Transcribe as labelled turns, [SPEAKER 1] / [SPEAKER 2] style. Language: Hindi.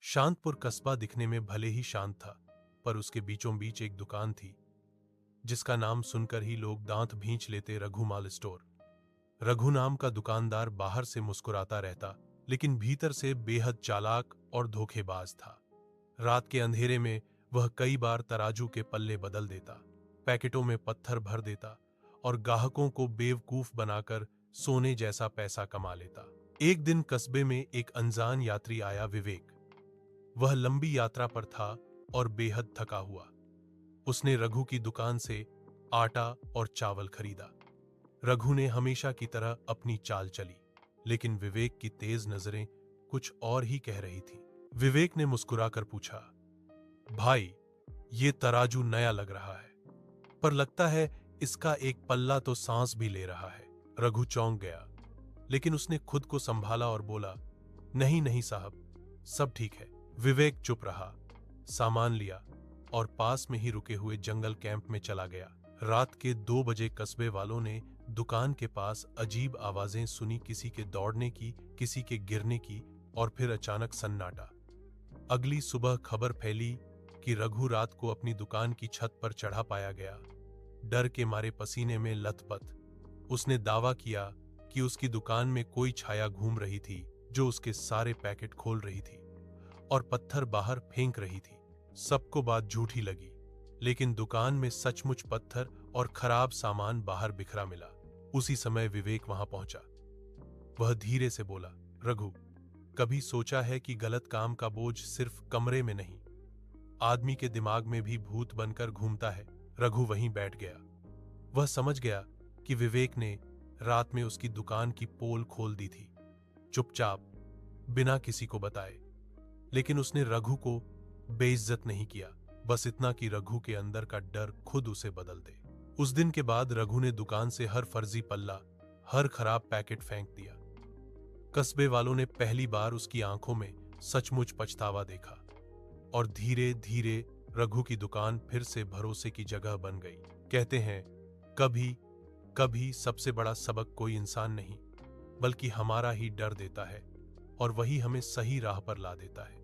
[SPEAKER 1] शांतपुर कस्बा दिखने में भले ही शांत था, पर उसके बीचों बीच एक दुकान थी जिसका नाम सुनकर ही लोग दांत भींच लेते। रघु माल स्टोर। रघु नाम का दुकानदार बाहर से मुस्कुराता रहता, लेकिन भीतर से बेहद चालाक और धोखेबाज था। रात के अंधेरे में वह कई बार तराजू के पल्ले बदल देता, पैकेटों में पत्थर भर देता और ग्राहकों को बेवकूफ बनाकर सोने जैसा पैसा कमा लेता। एक दिन कस्बे में एक अनजान यात्री आया, विवेक। वह लंबी यात्रा पर था और बेहद थका हुआ। उसने रघु की दुकान से आटा और चावल खरीदा। रघु ने हमेशा की तरह अपनी चाल चली, लेकिन विवेक की तेज नजरें कुछ और ही कह रही थी। विवेक ने मुस्कुराकर पूछा, भाई, ये तराजू नया लग रहा है, पर लगता है इसका एक पल्ला तो सांस भी ले रहा है। रघु चौंक गया, लेकिन उसने खुद को संभाला और बोला, नहीं नहीं साहब, सब ठीक है। विवेक चुप रहा, सामान लिया और पास में ही रुके हुए जंगल कैंप में चला गया। रात के 2 बजे कस्बे वालों ने दुकान के पास अजीब आवाजें सुनी, किसी के दौड़ने की, किसी के गिरने की, और फिर अचानक सन्नाटा। अगली सुबह खबर फैली कि रघु रात को अपनी दुकान की छत पर चढ़ा पाया गया, डर के मारे पसीने में लथपथ। उसने दावा किया कि उसकी दुकान में कोई छाया घूम रही थी जो उसके सारे पैकेट खोल रही थी और पत्थर बाहर फेंक रही थी। सबको बात झूठी लगी, लेकिन दुकान में सचमुच पत्थर और खराब सामान बाहर बिखरा मिला। उसी समय विवेक वहां पहुंचा। वह धीरे से बोला, रघु, कभी सोचा है कि गलत काम का बोझ सिर्फ कमरे में नहीं, आदमी के दिमाग में भी भूत बनकर घूमता है। रघु वहीं बैठ गया। वह समझ गया कि विवेक ने रात में उसकी दुकान की पोल खोल दी थी, चुपचाप, बिना किसी को बताए। लेकिन उसने रघु को बेइज्जत नहीं किया, बस इतना कि रघु के अंदर का डर खुद उसे बदल दे। उस दिन के बाद रघु ने दुकान से हर फर्जी पल्ला, हर खराब पैकेट फेंक दिया। कस्बे वालों ने पहली बार उसकी आंखों में सचमुच पछतावा देखा, और धीरे धीरे रघु की दुकान फिर से भरोसे की जगह बन गई। कहते हैं, कभी कभी सबसे बड़ा सबक कोई इंसान नहीं, बल्कि हमारा ही डर देता है, और वही हमें सही राह पर ला देता है।